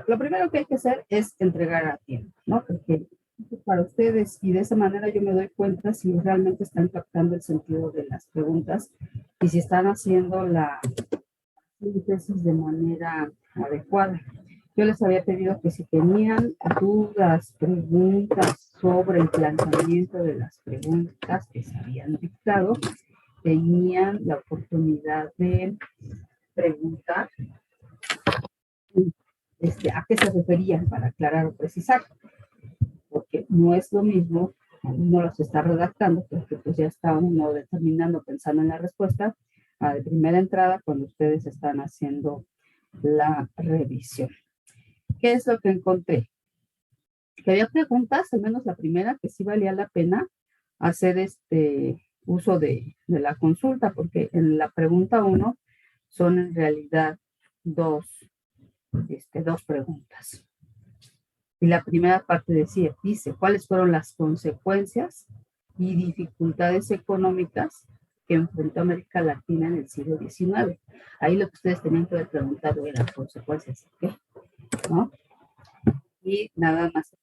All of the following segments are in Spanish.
lo primero que hay que hacer es entregar a tiempo, ¿no? Porque para ustedes, y de esa manera yo me doy cuenta si realmente están captando el sentido de las preguntas y si están haciendo la síntesis de manera adecuada. Yo les había pedido que si tenían dudas, preguntas sobre el planteamiento de las preguntas que se habían dictado, tenían la oportunidad de preguntar a qué se referían para aclarar o precisar, porque no es lo mismo, uno los está redactando, porque pues ya está uno determinando, pensando en la respuesta, de primera entrada cuando ustedes están haciendo la revisión. ¿Qué es lo que encontré? Que había preguntas, al menos la primera, que sí valía la pena hacer uso de la consulta, porque en la pregunta 1 son en realidad dos preguntas. Y la primera parte dice, ¿cuáles fueron las consecuencias y dificultades económicas que enfrentó América Latina en el siglo XIX? Ahí lo que ustedes tenían que haber preguntado era consecuencias, ¿qué? ¿No? Y nada más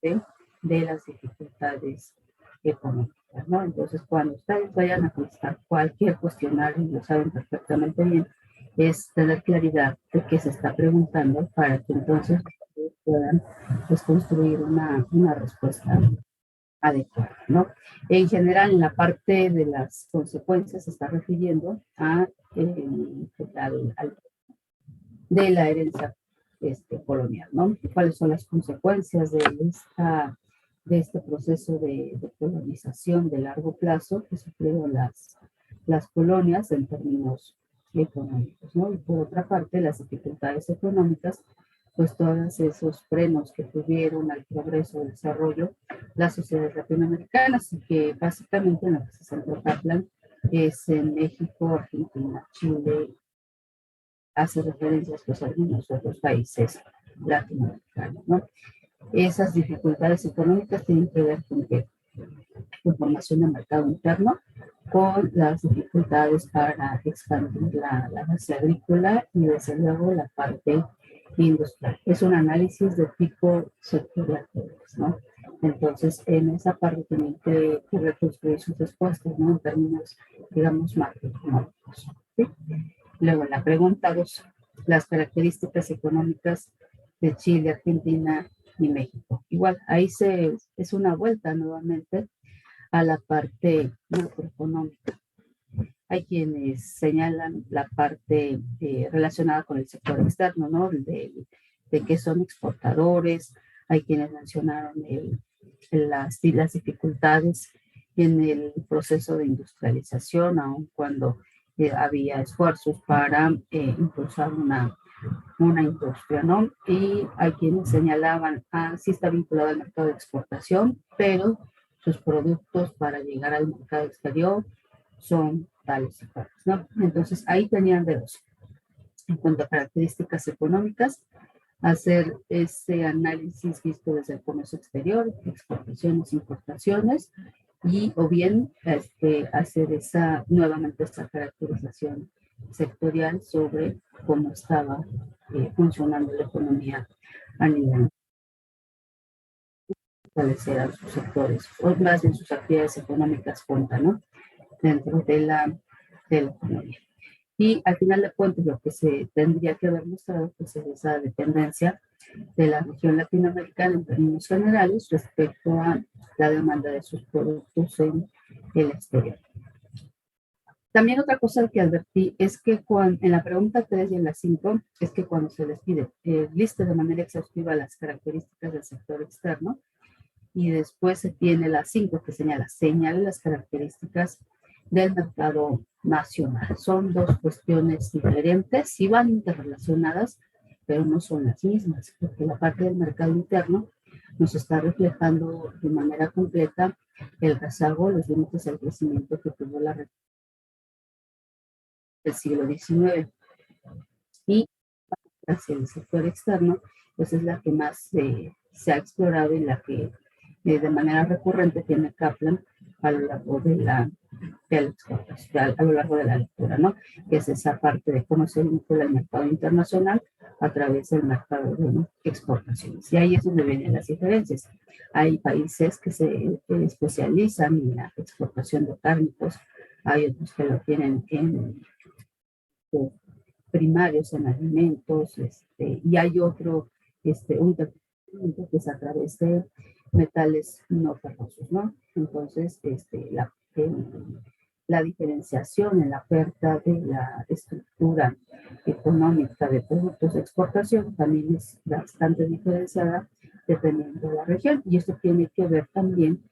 de las dificultades económicas, ¿no? Entonces, cuando ustedes vayan a contestar cualquier cuestionario, lo saben perfectamente bien, es tener claridad de qué se está preguntando para que entonces puedan pues, construir una respuesta adecuada, ¿no? En general, en la parte de las consecuencias se está refiriendo de la herencia colonial, ¿no? ¿Cuáles son las consecuencias de este proceso de colonización de largo plazo que sufrieron las colonias en términos económicos, ¿no? Y por otra parte, las dificultades económicas, pues todos esos frenos que tuvieron al progreso y desarrollo las sociedades latinoamericanas y que básicamente en lo que se centró Kaplan es en México, Argentina, Chile, hace referencias pues, a algunos otros países latinoamericanos, ¿no? Esas dificultades económicas tienen que ver con formación del mercado interno, con las dificultades para expandir la base agrícola y desde luego la parte industrial. Es un análisis de tipo sectorial, ¿no? Entonces, en esa parte tienen que reconstruir sus respuestas, ¿no? En términos, digamos, macroeconómicos, ¿sí? Luego, la pregunta 2, las características económicas de Chile, Argentina y México. Igual, ahí es una vuelta nuevamente a la parte macroeconómica. Hay quienes señalan la parte relacionada con el sector externo, ¿no? De que son exportadores. Hay quienes mencionaron las dificultades en el proceso de industrialización, aun cuando había esfuerzos para impulsar una industria, ¿no? Y hay quienes señalaban, sí está vinculado al mercado de exportación, pero sus productos para llegar al mercado exterior son tales y tales, ¿no? Entonces, ahí tenían de dos. En cuanto a características económicas, hacer ese análisis visto desde el comercio exterior, exportaciones, importaciones, y o bien hacer nuevamente esta caracterización sectorial sobre cómo estaba funcionando la economía a nivel, cuáles eran sus sectores, o más bien sus actividades económicas punta, ¿no? Dentro de la economía. Y al final de cuentas, lo que se tendría que haber mostrado pues, es esa dependencia de la región latinoamericana en términos generales respecto a la demanda de sus productos en el exterior. También otra cosa que advertí es que en la pregunta 3 y en la 5 es que cuando se les pide liste de manera exhaustiva las características del sector externo y después se tiene la 5 que señala las características del mercado nacional. Son dos cuestiones diferentes, sí van interrelacionadas, pero no son las mismas, porque la parte del mercado interno nos está reflejando de manera completa el rezago, los límites del crecimiento que tuvo la región del siglo XIX. Y hacia el sector externo, pues es la que más se ha explorado y la que de manera recurrente tiene Kaplan a lo largo de la lectura, ¿no? Que es esa parte de cómo se vincula el mercado internacional a través del mercado de exportaciones. Y ahí es donde vienen las diferencias. Hay países que se especializan en la exportación de cárnicos, hay otros que lo tienen en primarios, en alimentos, y hay otro, un que es a través de metales no ferrosos, ¿no? Entonces, la diferenciación en la oferta de la estructura económica de productos de exportación también es bastante diferenciada dependiendo de la región. Y esto tiene que ver también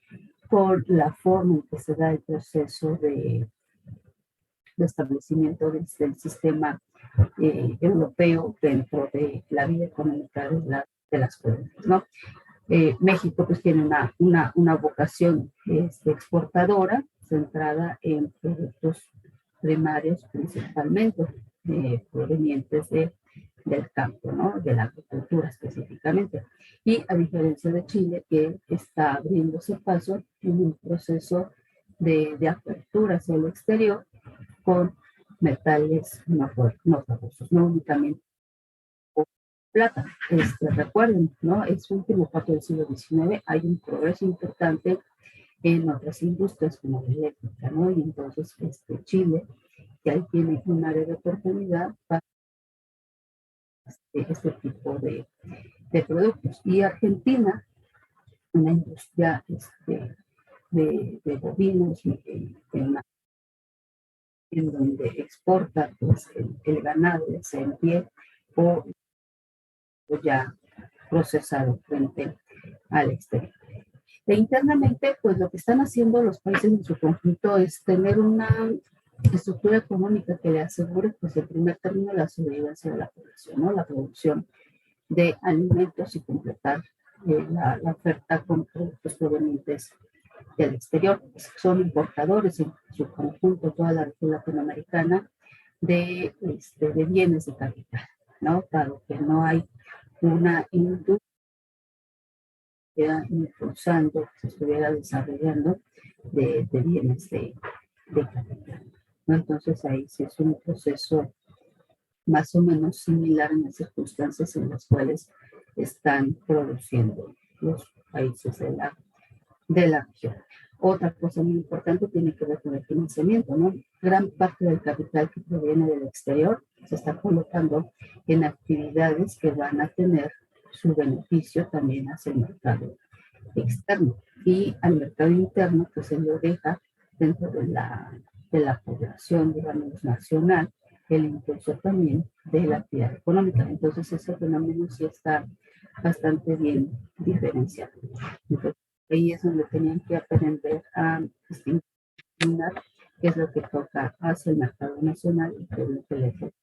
con la forma en que se da el proceso de establecimiento del sistema europeo dentro de la vida económica de las colonias, ¿no? México pues tiene una vocación exportadora centrada en productos primarios principalmente provenientes del campo, ¿no? De la agricultura específicamente. Y a diferencia de Chile, que está abriéndose paso en un proceso de apertura hacia el exterior con metales no ferrosos, no únicamente plata. Recuerden, ¿no? Es último cuarto del siglo XIX, hay un progreso importante en otras industrias como la eléctrica, ¿no? Y entonces Chile, que ahí tiene un área de oportunidad para este tipo de productos. Y Argentina, una industria de bovinos, en donde exporta pues, el ganado, ya sea en pie o ya procesado frente al exterior. E internamente, pues lo que están haciendo los países en su conjunto es tener una estructura económica que le asegure, pues en primer término, la sobrevivencia de la población, ¿no? La producción de alimentos y completar la oferta con productos provenientes del exterior. Son importadores en su conjunto, toda la región latinoamericana, de bienes de capital, ¿no? Dado que no hay una industria impulsando, que se estuviera desarrollando de bienes de capital, ¿no? Entonces ahí sí es un proceso más o menos similar en las circunstancias en las cuales están produciendo los países de la región. Otra cosa muy importante tiene que ver con el financiamiento, ¿no? Gran parte del capital que proviene del exterior se está colocando en actividades que van a tener su beneficio también hacia el mercado externo y al mercado interno que se lo deja dentro de la población, digamos, nacional, el impulso también de la actividad económica. Entonces ese fenómeno sí está bastante bien diferenciado. Entonces, ahí es donde tenían que aprender a distinguir qué es lo que toca hacia el mercado nacional y qué es lo que le toca.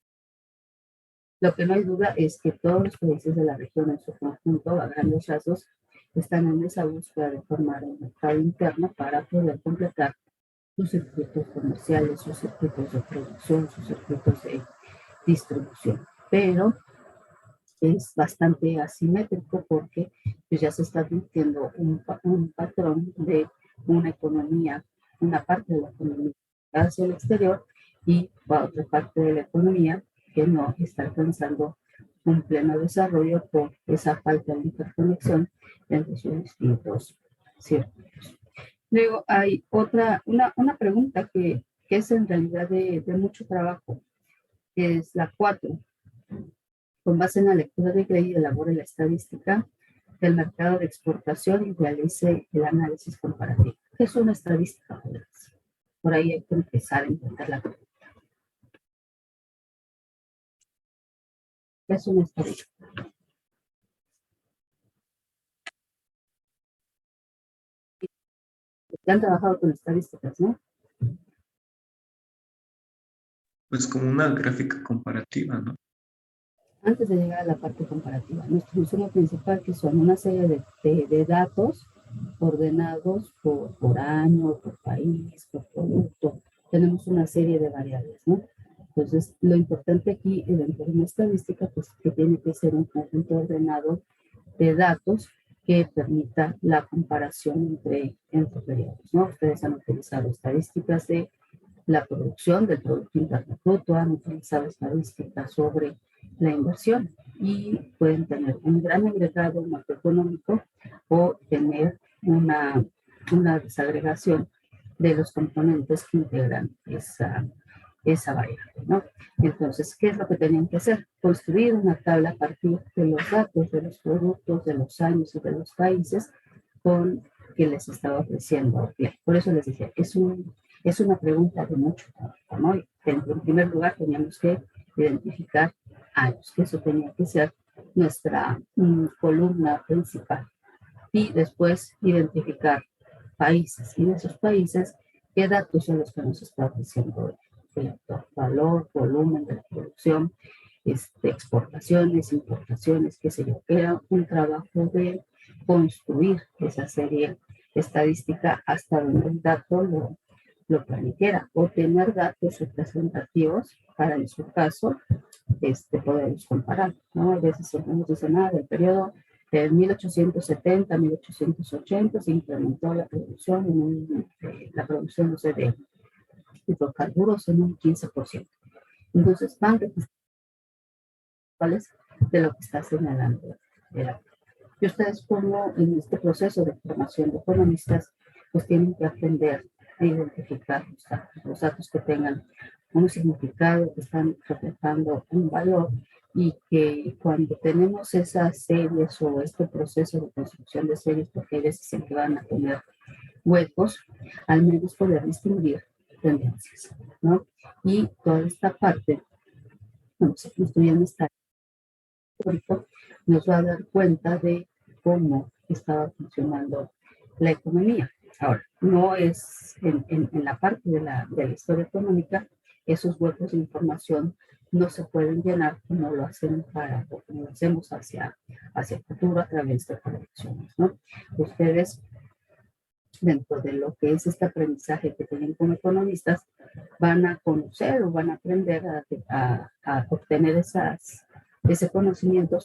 Lo que no hay duda es que todos los países de la región en su conjunto, a grandes rasgos, están en esa búsqueda de formar un mercado interno para poder completar sus circuitos comerciales, sus circuitos de producción, sus circuitos de distribución. Pero es bastante asimétrico porque pues, ya se está advirtiendo un patrón de una economía, una parte de la economía hacia el exterior y otra parte de la economía que no está alcanzando un pleno desarrollo por esa falta de interconexión entre sus distintos circuitos. Luego hay una pregunta que es en realidad de mucho trabajo, que es la 4. Con base en la lectura de Gray, elabore la estadística del mercado de exportación y realice el análisis comparativo. ¿Qué es una estadística? Por ahí hay que empezar a entender la pregunta. ¿Qué es una estadística? Ya han trabajado con estadísticas, ¿no? Pues como una gráfica comparativa, ¿no? Antes de llegar a la parte comparativa, nuestro diseño principal, que son una serie de datos ordenados por año, por país, por producto. Tenemos una serie de variables, ¿no? Entonces, lo importante aquí dentro de una estadística, pues que tiene que ser un conjunto ordenado de datos que permita la comparación entre periodos, ¿no? Ustedes han utilizado estadísticas de la producción del Producto Interno Bruto, han utilizado estadísticas sobre la inversión y pueden tener un gran agregado macroeconómico o tener una desagregación de los componentes que integran esa variable, ¿no? Entonces, ¿qué es lo que tenían que hacer? Construir una tabla a partir de los datos, de los productos, de los años y de los países con que les estaba ofreciendo. Por eso les dije, es una pregunta de mucho trabajo, ¿no? En primer lugar, teníamos que identificar años, que eso tenía que ser nuestra columna principal. Y después identificar países. Y de esos países, ¿qué datos son los que nos está ofreciendo el autor? Valor, volumen de la producción, exportaciones, importaciones, qué sé yo. Era un trabajo de construir esa serie estadística hasta donde el dato lo permitiera, o tener datos representativos para, en su caso, podemos comparar, ¿no? A veces nos dicen, del periodo de 1870 a 1880 se incrementó la producción, la producción, no sé, de hidrocarburos en un 15%. Entonces, van cuáles de lo que está señalando el autor. Y ustedes, como en este proceso de formación de economistas, pues tienen que aprender a identificar los datos que tengan un significado, que están reflejando un valor, y que cuando tenemos esas series o este proceso de construcción de series, porque hay veces en que van a tener huecos, al menos poder distinguir tendencias, ¿no? Y toda esta parte, bueno, si estudiando esta histórico, nos va a dar cuenta de cómo estaba funcionando la economía. Ahora, no es en la parte de la historia económica, esos huecos de información no se pueden llenar como lo hacen como lo hacemos hacia el futuro a través de proyecciones, ¿no? Ustedes, dentro de lo que es este aprendizaje que tienen como economistas, van a conocer o van a aprender a obtener ese conocimiento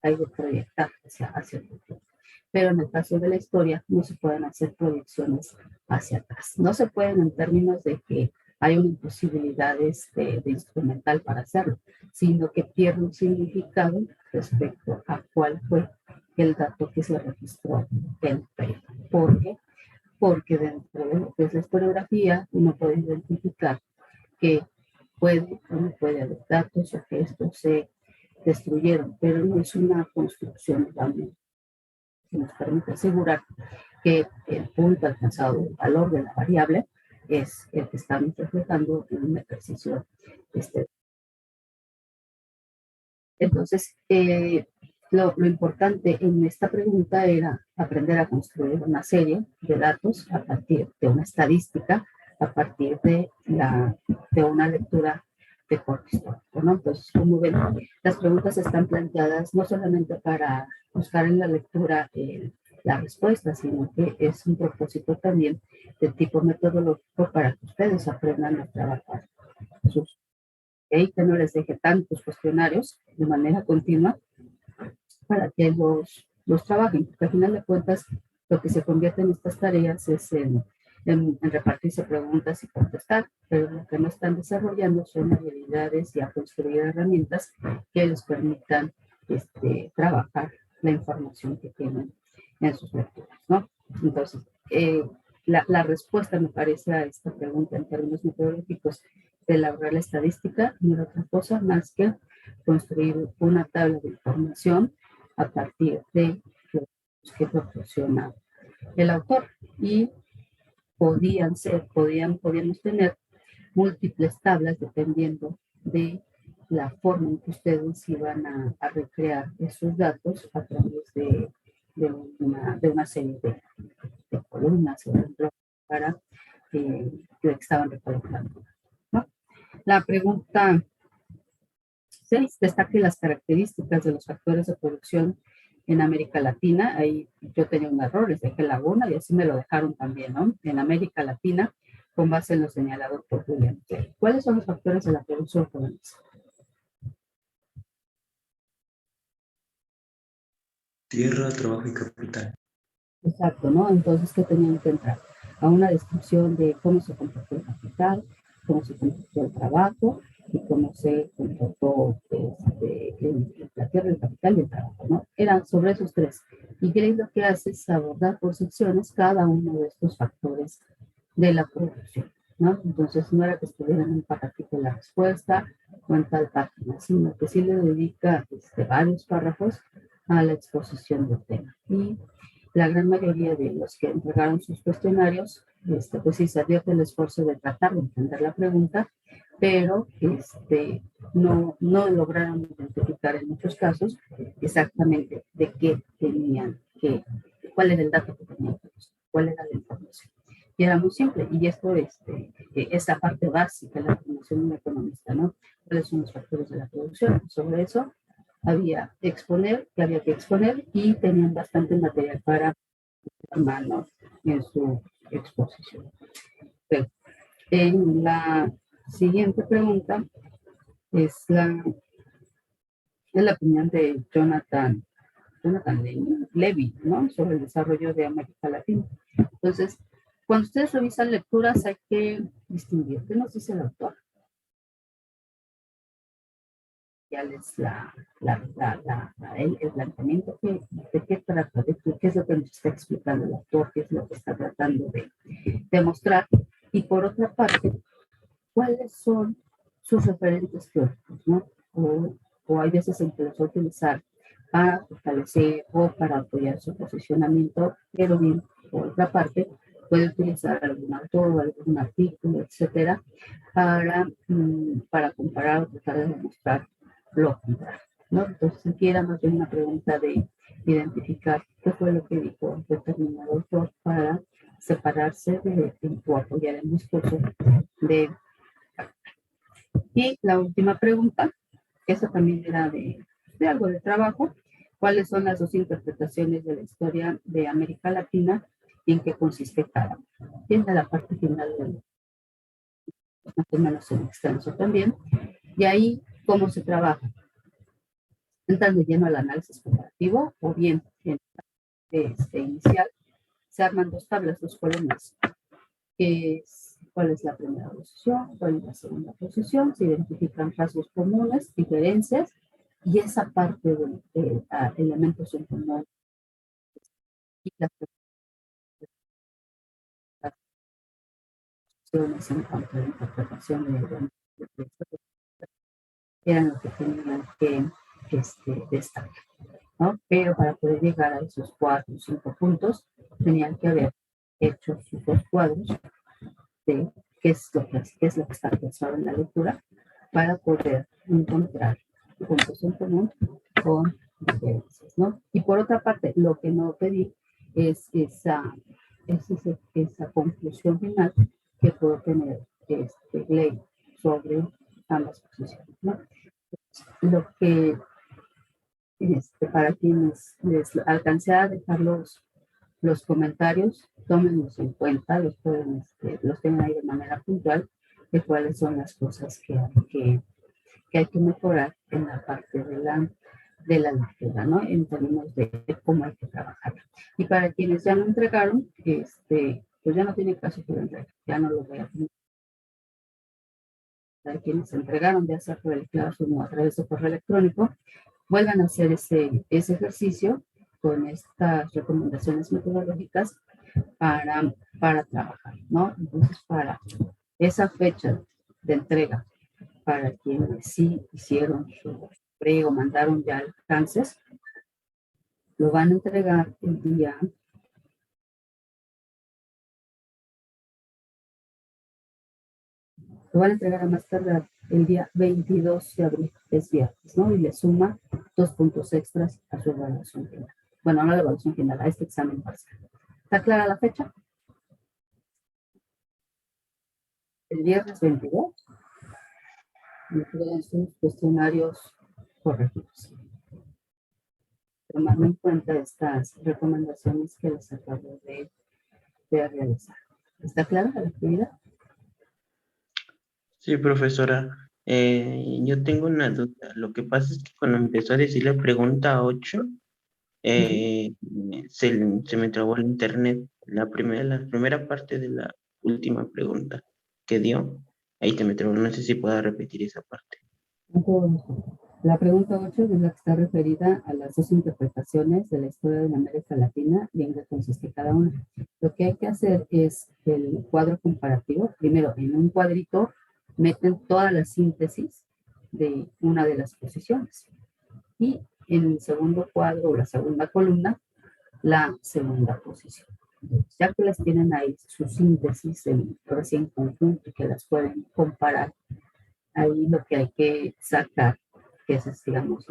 hay de proyectar hacia el futuro. Pero en el caso de la historia no se pueden hacer proyecciones hacia atrás. No se pueden en términos de que hay una imposibilidad de instrumental para hacerlo, sino que pierde un significado respecto a cuál fue el dato que se registró en el periodo. ¿Por qué? Porque dentro de lo que es la historiografía uno puede identificar que puede o no puede haber datos o que estos se destruyeron, pero no es una construcción también que nos permite asegurar que el punto alcanzado, el valor de la variable, es el que estamos reflejando en un ejercicio. Entonces, lo importante en esta pregunta era aprender a construir una serie de datos a partir de una estadística, a partir de una lectura de corte histórico, ¿no? Entonces, como ven, las preguntas están planteadas no solamente para buscar en la lectura la respuesta, sino que es un propósito también de tipo metodológico para que ustedes aprendan a trabajar sus, que no les deje tantos cuestionarios de manera continua para que los trabajen, porque al final de cuentas lo que se convierte en estas tareas es en repartirse preguntas y contestar, pero lo que no están desarrollando son habilidades y a construir herramientas que les permitan trabajar la información que tienen en sus lecturas, ¿no? Entonces, la respuesta, me parece, a esta pregunta en términos metodológicos de elaborar la estadística no era otra cosa más que construir una tabla de información a partir de los que proporciona el autor, y podíamos tener múltiples tablas dependiendo de la forma en que ustedes iban a recrear esos datos a través de una serie de columnas o de bloques para que estaban recolectando, ¿no? La pregunta 6, destaque las características de los factores de producción en América Latina. Ahí yo tenía un error, les dejé laguna y así me lo dejaron también, ¿no? En América Latina, con base en lo señalado por William Clay. ¿Cuáles son los factores de la producción colonial? Tierra, trabajo y capital. Exacto, ¿no? Entonces, ¿qué tenían que entrar? A una descripción de cómo se comportó el capital, cómo se comportó el trabajo, y cómo se comportó la tierra, el capital y el trabajo, ¿no? Eran sobre esos tres. Y Gray lo que hace es abordar por secciones cada uno de estos factores de la producción, ¿no? Entonces no era que estuviera en un paquetito la respuesta o en tal página, sino que sí le dedica varios párrafos a la exposición del tema. Y la gran mayoría de los que entregaron sus cuestionarios, pues sí se advierte el esfuerzo de tratar de entender la pregunta, pero no lograron identificar en muchos casos exactamente de qué tenían que, cuál era el dato que tenían que buscar, cuál era la información. Y era muy simple, y esto es la parte básica de la formación de un economista, ¿no? ¿Cuáles son los factores de la producción? Sobre eso había que había que exponer y tenían bastante material para mano en su exposición. Pero en la siguiente pregunta es la opinión de Jonathan Levy, ¿no? Sobre el desarrollo de América Latina. Entonces, cuando ustedes revisan lecturas hay que distinguir. ¿Qué nos dice el autor? Ya es el planteamiento de qué trata, de qué es lo que nos está explicando el autor, qué es lo que está tratando de demostrar. Y por otra parte, ¿cuáles son sus referentes teóricos, ¿no? O hay veces en que los va a utilizar para fortalecer o para apoyar su posicionamiento, pero bien, por otra parte, puede utilizar algún autor o algún artículo, etcétera, para comparar o tratar de demostrar lo contrario, ¿no? Entonces, aquí era más bien una pregunta de identificar qué fue lo que dijo determinado autor para separarse o apoyar el discurso de. Y la última pregunta, esa también era de algo de trabajo, ¿cuáles son las dos interpretaciones de la historia de América Latina y en qué consiste cada una? Y es de la parte final del más o menos en extenso también. Y ahí, ¿cómo se trabaja? Entran de lleno al análisis comparativo o bien en inicial se arman dos tablas, dos columnas, que es cuál es la primera posición, cuál es la segunda posición, se identifican rasgos comunes, diferencias, y esa parte de elementos en común y las posiciones en cuanto a la interpretación de eran lo que tenían que destacar, ¿no? Pero para poder llegar a esos 4 o 5 puntos, tenían que haber hecho sus dos cuadros de qué es lo que está pensado en la lectura para poder encontrar puntos en común con diferencias, ¿no? Y por otra parte, lo que no pedí es esa conclusión final que puedo tener ley sobre ambas posiciones, ¿no? Lo que para quienes les alcancé a dejar los comentarios, tómenlos en cuenta, los tengan ahí de manera puntual, de cuáles son las cosas que hay que mejorar en la parte de la lectura, ¿no? En términos de cómo hay que trabajar. Y para quienes ya lo entregaron, pues ya no tiene caso que lo entreguen, ya no lo voy a tener. Para quienes entregaron, ya sea por el Classroom o a través de correo electrónico, vuelvan a hacer ese ejercicio con estas recomendaciones metodológicas para trabajar, ¿no? Entonces, para esa fecha de entrega, para quienes sí hicieron su prego, mandaron ya alcances, lo van a entregar lo van a entregar a más tardar el día 22 de abril, es viernes, ¿no? Y le suma 2 puntos extras a su evaluación final. Bueno, no a la evaluación final, a este examen parcial. ¿Está clara la fecha? El viernes 22, me quedan sus cuestionarios correctos, tomando en cuenta estas recomendaciones que les acabo de realizar. ¿Está clara la actividad? Sí, profesora. Yo tengo una duda. Lo que pasa es que cuando empezó a decir la pregunta 8, se me trabó el internet. La primera parte de la última pregunta que dio. Ahí te metieron, no sé si pueda repetir esa parte. La pregunta 8 es la que está referida a las dos interpretaciones de la historia de la América Latina y en qué consiste cada una. Lo que hay que hacer es el cuadro comparativo. Primero, en un cuadrito meten toda la síntesis de una de las posiciones. Y en el segundo cuadro o la segunda columna, la segunda posición. Entonces, ya que las tienen ahí, su síntesis en conjunto y que las pueden comparar, ahí lo que hay que sacar, que ese es, digamos,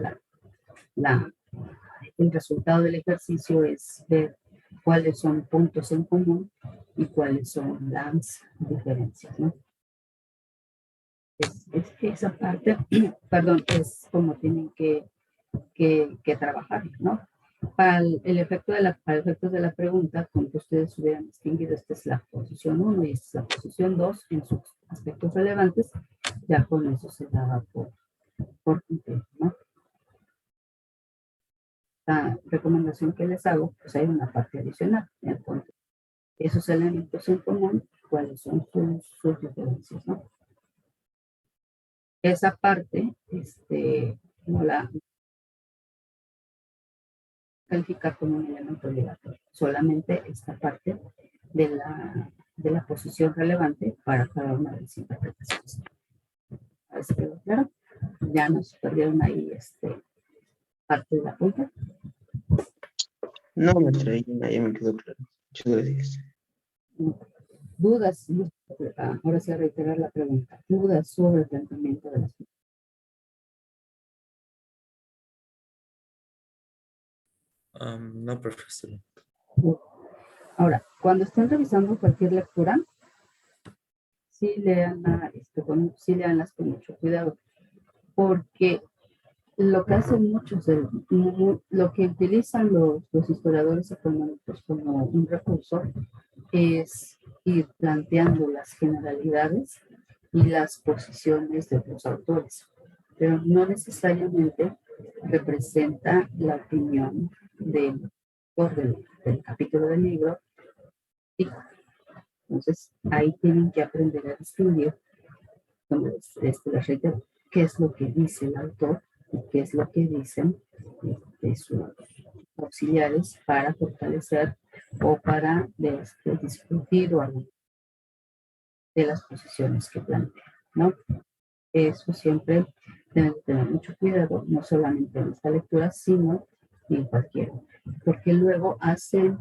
el resultado del ejercicio es ver cuáles son puntos en común y cuáles son las diferencias, ¿no? Es esa parte, perdón, es como tienen que trabajar, ¿no? Para el efecto para efectos de la pregunta, como que ustedes hubieran distinguido, esta es la posición 1 y esta es la posición 2 en sus aspectos relevantes, ya con eso se daba por completo, ¿no? La recomendación que les hago, pues hay una parte adicional, entonces, esos elementos en común, cuáles son sus diferencias, ¿no? Esa parte, no la calificar como un elemento obligatorio, solamente esta parte de la posición relevante para cada una de las interpretaciones. A ver si quedó claro. Ya nos perdieron ahí parte de la punta. No, maestra, ya me quedó claro. Muchas gracias. Dudas, ahora sí a reiterar la pregunta. Dudas sobre el planteamiento de las No, profesor. Ahora, cuando estén revisando cualquier lectura, sí sí leanlas con mucho cuidado, porque lo que hacen muchos, lo que utilizan los historiadores económicos como un recurso es ir planteando las generalidades y las posiciones de los autores, pero no necesariamente representa la opinión del autor del capítulo del libro. Y entonces ahí tienen que aprender a distinguir, como les reitero, qué es lo que dice el autor y qué es lo que dicen sus auxiliares para fortalecer o para discutir o argumentar de las posiciones que plantean, ¿no? Eso siempre deben tener mucho cuidado, no solamente en esta lectura, sino en cualquier otra, porque luego hacen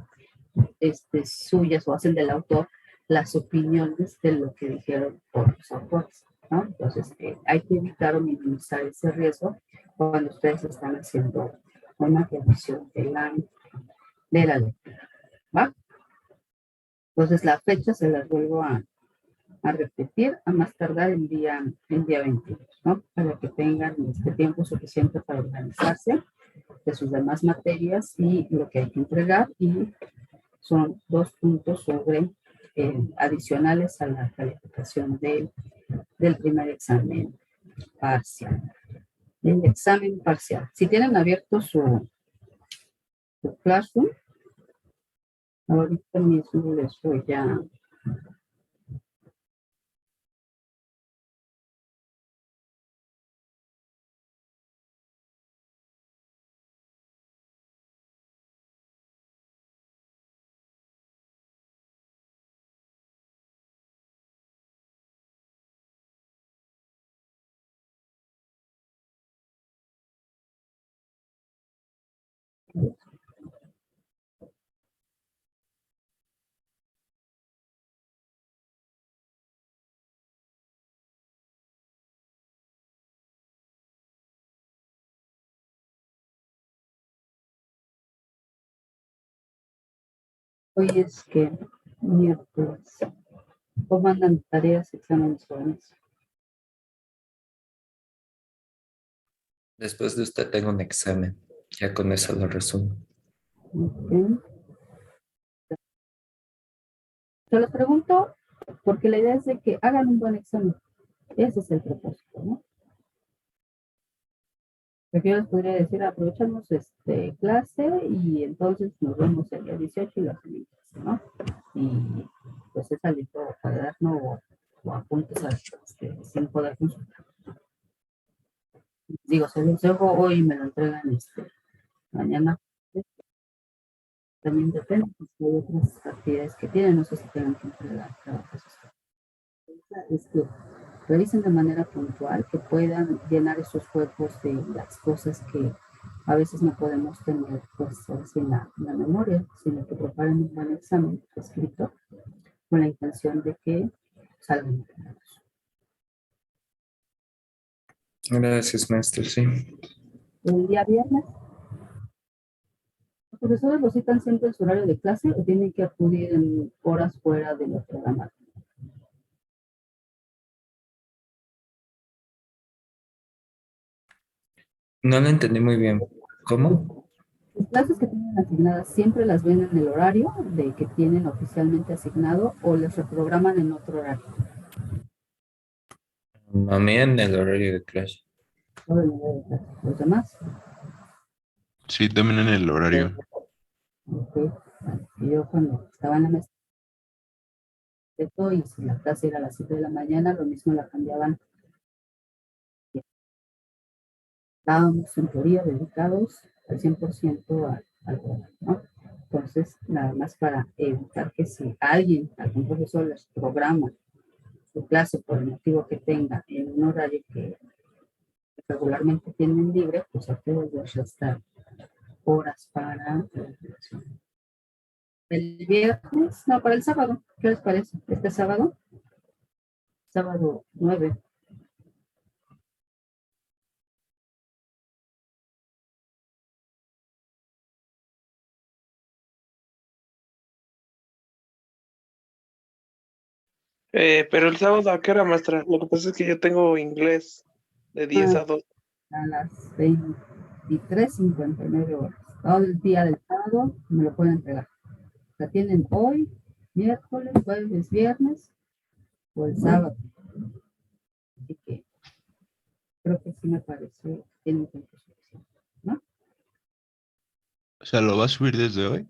suyas o hacen del autor las opiniones de lo que dijeron otros autores, ¿no? Entonces, hay que evitar o minimizar ese riesgo cuando ustedes están haciendo una revisión de la lectura, ¿va? Entonces, la fecha se las vuelvo a repetir a más tardar el día 22, ¿no? Para que tengan este tiempo suficiente para organizarse de sus demás materias y lo que hay que entregar, y son 2 puntos sobre adicionales a la calificación del primer examen parcial. El examen parcial. Si tienen abierto su Classroom, ahorita mismo les voy a... Hoy es que miércoles. ¿Cómo mandan tareas, exámenes jóvenes? Después de usted tengo un examen. Ya con eso lo resumo. Okay. Se los pregunto porque la idea es de que hagan un buen examen. Ese es el propósito, ¿no? Porque yo les podría decir, aprovechamos clase y entonces nos vemos el día 18 y lo hacen en clase, ¿no? Y pues es algo para dar o apuntes a las clases. sin poder consultar. Digo, se los dejo hoy y me lo entregan mañana. También depende, pues, hay otras actividades que tienen, no sé si tengan que entregar trabajos. Es que revisen de manera puntual, que puedan llenar esos huecos de las cosas que a veces no podemos tener pues así en la memoria, sino que preparen un buen examen escrito con la intención de que salgan. Gracias, maestro, sí. El día viernes, los profesores lo citan siempre en su horario de clase o tienen que acudir en horas fuera de lo programado. No lo entendí muy bien. ¿Cómo? Las clases que tienen asignadas siempre las ven en el horario de que tienen oficialmente asignado o les reprograman en otro horario. A mí en el horario de clase. Todo el horario de clase. Los demás, Sí, también en el horario. ok. Vale. Y yo cuando estaba en la maestría y si la clase era a las 7 de la mañana, lo mismo la cambiaban. Estábamos en teoría dedicados al 100% al programa, ¿no? Entonces, nada más para evitar que si algún profesor les programa su clase por el motivo que tenga en un horario que regularmente tienen libre, pues hay que volver a restar horas para la educación. El viernes, no, para el sábado, ¿qué les parece? Este sábado, sábado 9. Pero el sábado, ¿a qué hora, maestra? Lo que pasa es que yo tengo inglés de 10 a 2. A las 23:59 horas. Todo el día del sábado me lo pueden entregar. La tienen hoy, miércoles, jueves, viernes o el sábado. Así que creo que sí me parece que tienen tiempo suficiente, ¿no? O sea, ¿lo va a subir desde hoy?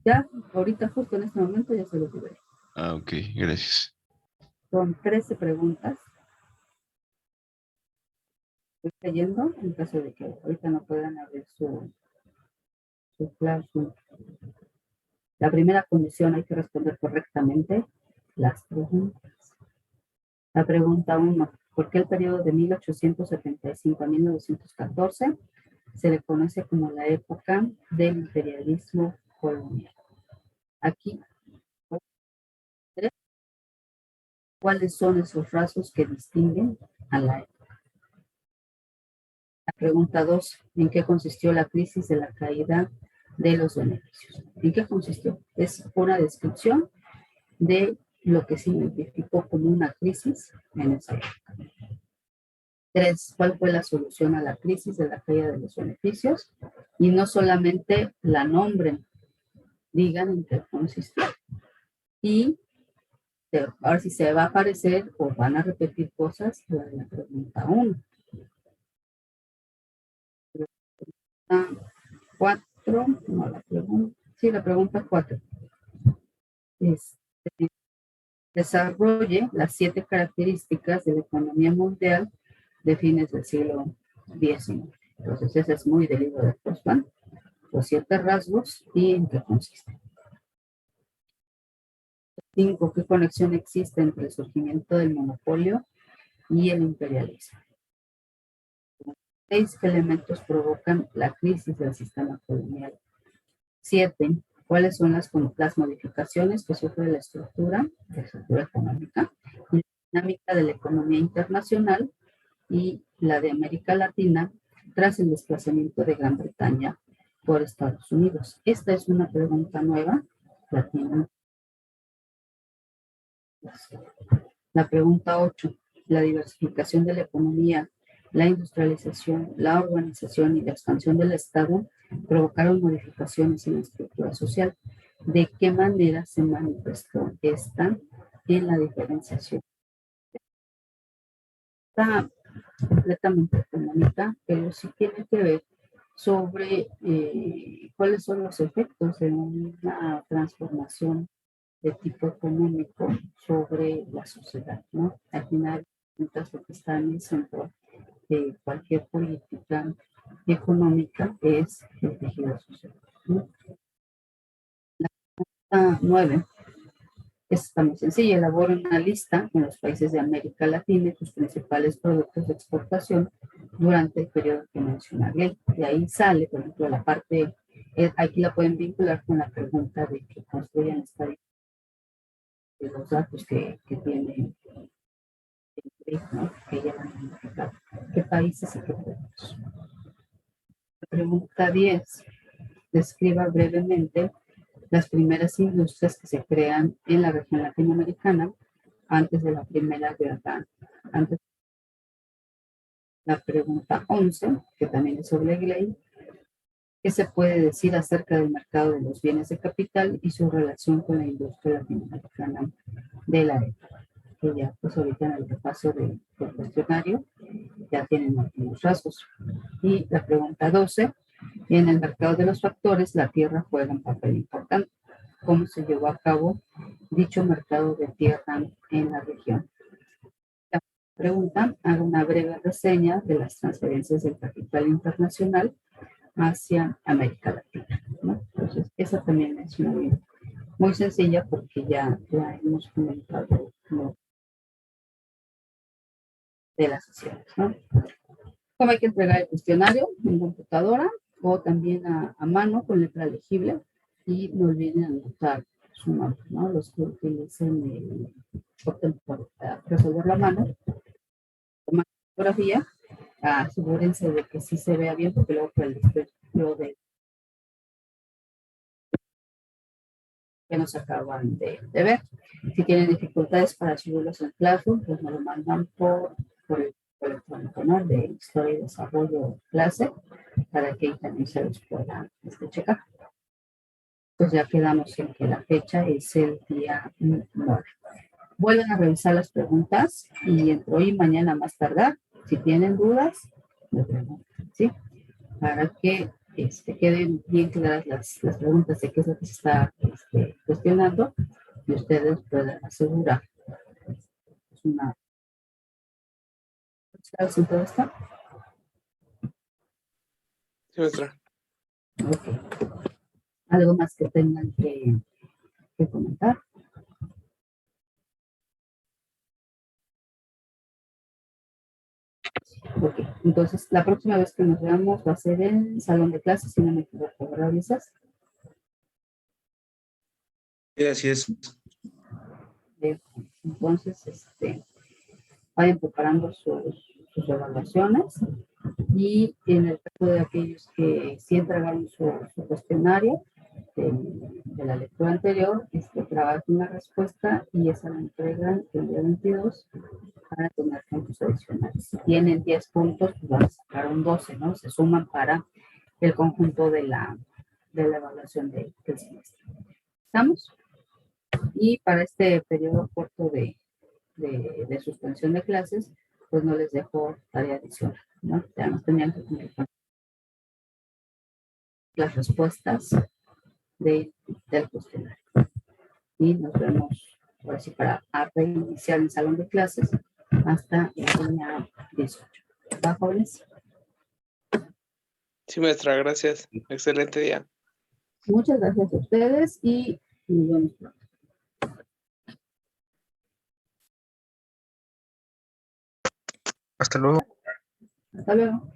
Ya, ahorita justo en este momento ya se lo tuve. Ah, ok, gracias. Son 13 preguntas. Estoy leyendo en caso de que ahorita no puedan abrir su Classroom. La primera condición, hay que responder correctamente las preguntas. La pregunta 1. ¿Por qué el periodo de 1875 a 1914 se le conoce como la época del imperialismo colonial? Aquí, ¿cuáles son esos rasgos que distinguen a la época? La pregunta 2. ¿En qué consistió la crisis de la caída de los beneficios? ¿En qué consistió? Es una descripción de lo que se identificó como una crisis en esa época. 3. ¿Cuál fue la solución a la crisis de la caída de los beneficios? Y no solamente la nombren, digan en qué consistió. Y ahora sí se va a aparecer o van a repetir cosas de la pregunta 1. 4, no la pregunta, sí, la pregunta 4. Desarrolle las 7 características de la economía mundial de fines del siglo XIX. Entonces, ese es muy del libro de Postman, los 7 rasgos y en qué consisten. 5. ¿Qué conexión existe entre el surgimiento del monopolio y el imperialismo? 6. ¿Qué elementos provocan la crisis del sistema colonial? 7. ¿Cuáles son las modificaciones que sufre la estructura económica y la dinámica de la economía internacional y la de América Latina tras el desplazamiento de Gran Bretaña por Estados Unidos? Esta es una pregunta nueva. La pregunta 8. La diversificación de la economía, la industrialización, la urbanización y la expansión del Estado provocaron modificaciones en la estructura social. ¿De qué manera se manifestó esta en la diferenciación? Está completamente económica, pero sí tiene que ver sobre cuáles son los efectos de una transformación de tipo económico sobre la sociedad, ¿no? Al final, preguntas lo que está en el centro de cualquier política económica es el tejido social, ¿no? La 9 está muy sencilla. Elabora una lista con los países de América Latina y sus principales productos de exportación durante el periodo que mencioné. Y ahí sale, por ejemplo, la parte, aquí la pueden vincular con la pregunta de que construyan esta lista de los datos que tiene el BRIC, ¿no? Que ya van a identificar qué países y qué productos. La pregunta 10. Describa brevemente las primeras industrias que se crean en la región latinoamericana antes de la Primera Guerra. Antes. La pregunta 11, que también es sobre ley, ¿qué se puede decir acerca del mercado de los bienes de capital y su relación con la industria latinoamericana de la época? Que ya pues ahorita en el repaso del cuestionario ya tienen algunos rasgos. Y la pregunta 12, en el mercado de los factores, la tierra juega un papel importante. ¿Cómo se llevó a cabo dicho mercado de tierra en la región? La pregunta, haga una breve reseña de las transferencias del capital internacional hacia América Latina, ¿no? Entonces, esa también es muy sencilla porque ya hemos comentado lo de las sesiones, ¿no? ¿Cómo hay que entregar el cuestionario? En computadora o también a mano con letra legible, y no olviden anotar su nombre, ¿no? Los que utilicen opten por resolver la mano, tomar fotografía, asegúrense de que sí se vea bien porque luego por el dispositivo de que nos acaban de ver. Si tienen dificultades para subirlos en Classroom, pues me lo mandan por el electrónico, ¿no? De Historia y Desarrollo Clase, para que también se los pueda checar. Pues ya quedamos en que la fecha es el día 9. Vuelven a revisar las preguntas y entre hoy y mañana más tardar, si tienen dudas, me preguntan, ¿sí? Para que queden bien claras las preguntas de qué es lo que se está cuestionando y ustedes puedan asegurar. Es una... ¿Sabes en todo esto? Sí, maestra. Ok. ¿Algo más que tengan que comentar? Ok, entonces la próxima vez que nos veamos va a ser en salón de clases, si no me equivoco, ¿verdad, Lisas? Sí, así es. Entonces, vayan preparando sus evaluaciones y en el caso de aquellos que sí entregaron su cuestionario de la lectura anterior, trabajen la respuesta y esa la entregan el día 22 para tener puntos adicionales. Si tienen 10 puntos, pues van a sacar un 12, ¿no? Se suman para el conjunto de la evaluación del semestre. ¿Estamos? Y para este periodo corto de suspensión de clases, pues no les dejo tarea adicional, ¿no? Ya nos tenían que cumplir con las respuestas del cuestionario. Y nos vemos, ahora sí, para reiniciar el salón de clases hasta el día 18. ¿Va, jóvenes? Sí, maestra, gracias. Excelente día. Muchas gracias a ustedes y nos vemos pronto. Hasta luego. Hasta luego.